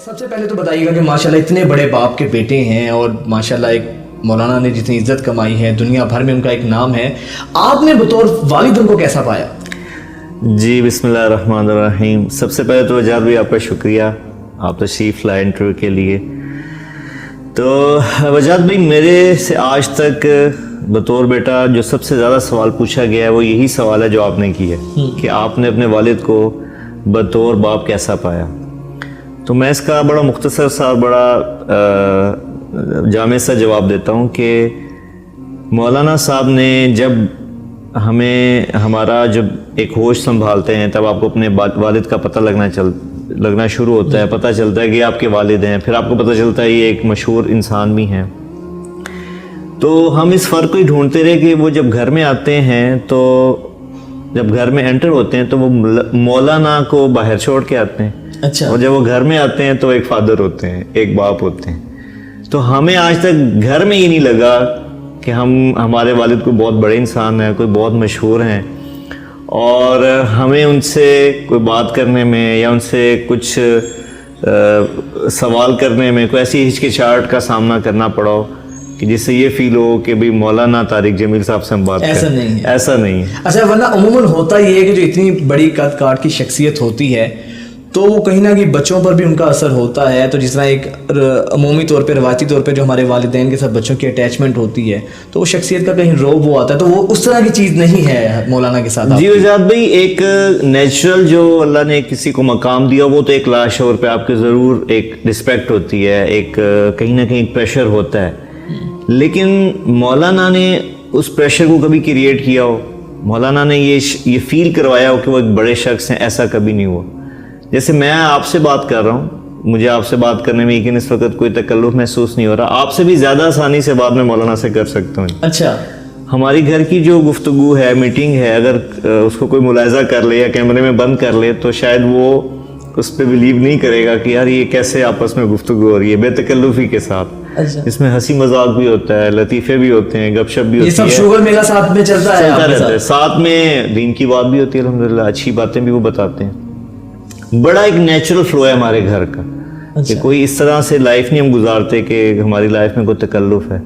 سب سے پہلے تو بتائیے گا کہ ماشاءاللہ اتنے بڑے باپ کے بیٹے ہیں اور ماشاءاللہ ایک مولانا نے جتنی عزت کمائی ہے دنیا بھر میں ان کا ایک نام ہے، آپ نے بطور والد ان کو کیسا پایا؟ جی بسم اللہ الرحمن الرحیم. سب سے پہلے تو وجاد بھائی آپ کا شکریہ، آپ تشریف لائے انٹرویو کے لیے. تو وجاد بھائی میرے سے آج تک بطور بیٹا جو سب سے زیادہ سوال پوچھا گیا ہے وہ یہی سوال ہے جو آپ نے کیا کہ آپ نے اپنے والد کو بطور باپ کیسا پایا. تو میں اس کا بڑا مختصر سا بڑا جامع سا جواب دیتا ہوں کہ مولانا صاحب نے جب ہمارا جب ایک ہوش سنبھالتے ہیں تب آپ کو اپنے والد کا پتہ لگنا شروع ہوتا ہے، پتہ چلتا ہے کہ آپ کے والد ہیں، پھر آپ کو پتہ چلتا ہے یہ ایک مشہور انسان بھی ہیں. تو ہم اس فرق کو ہی ڈھونڈتے رہے کہ وہ جب گھر میں آتے ہیں تو جب گھر میں انٹر ہوتے ہیں تو وہ مولانا کو باہر چھوڑ کے آتے ہیں. اچھا. اور جب وہ گھر میں آتے ہیں تو ایک فادر ہوتے ہیں، ایک باپ ہوتے ہیں. تو ہمیں آج تک گھر میں یہ نہیں لگا کہ ہمارے والد کوئی بہت بڑے انسان ہیں، کوئی بہت مشہور ہیں، اور ہمیں ان سے کوئی بات کرنے میں یا ان سے کچھ سوال کرنے میں کوئی ایسی ہچکچاہٹ کا سامنا کرنا پڑا ہو کہ جس سے یہ فیل ہو کہ بھی مولانا طارق جمیل صاحب سے ہم بات کریں. ایسا نہیں ہے. اچھا، ورنہ عموماً ہوتا یہ ہے کہ جو اتنی بڑی قد کاٹ کی شخصیت ہوتی ہے تو وہ کہیں نہ کہیں بچوں پر بھی ان کا اثر ہوتا ہے. تو جس طرح ایک عمومی طور پہ روایتی طور پہ جو ہمارے والدین کے ساتھ بچوں کی اٹیچمنٹ ہوتی ہے تو وہ شخصیت کا کہیں روب وہ آتا ہے، تو وہ اس طرح کی چیز نہیں ہے مولانا کے ساتھ. جی وجاد بھائی، ایک نیچرل جو اللہ نے کسی کو مقام دیا وہ تو ایک لاشعور پہ آپ کے ضرور ایک رسپیکٹ ہوتی ہے، ایک کہیں نہ کہیں پریشر ہوتا ہے. لیکن مولانا نے اس پریشر کو کبھی کریٹ کیا ہو، مولانا نے یہ فیل کروایا ہو کہ وہ ایک بڑے شخص ہیں، ایسا کبھی نہیں ہوا. جیسے میں آپ سے بات کر رہا ہوں، مجھے آپ سے بات کرنے میں یقین اس وقت کوئی تکلف محسوس نہیں ہو رہا. آپ سے بھی زیادہ آسانی سے بات میں مولانا سے کر سکتا ہوں. اچھا. ہماری گھر کی جو گفتگو ہے، میٹنگ ہے، اگر اس کو کوئی ملاحظہ کر لے یا کیمرے میں بند کر لے تو شاید وہ اس پہ بلیو نہیں کرے گا کہ یار یہ کیسے آپس میں گفتگو ہو رہی ہے بے تکلفی کے ساتھ. اچھا. اس میں ہنسی مذاق بھی ہوتا ہے، لطیفے بھی ہوتے ہیں، گپ شپ بھی ہوتی ہے، یہ سب شوگر میرا ساتھ میں چلتا ہے، ساتھ میں دین کی بات بھی ہوتی ہے، الحمدللہ اچھی باتیں بھی وہ بتاتے ہیں. بڑا ایک نیچرل فلو ہے ہمارے گھر کا کہ کوئی اس طرح سے لائف نہیں ہم گزارتے کہ ہماری لائف میں کوئی تکلف ہے.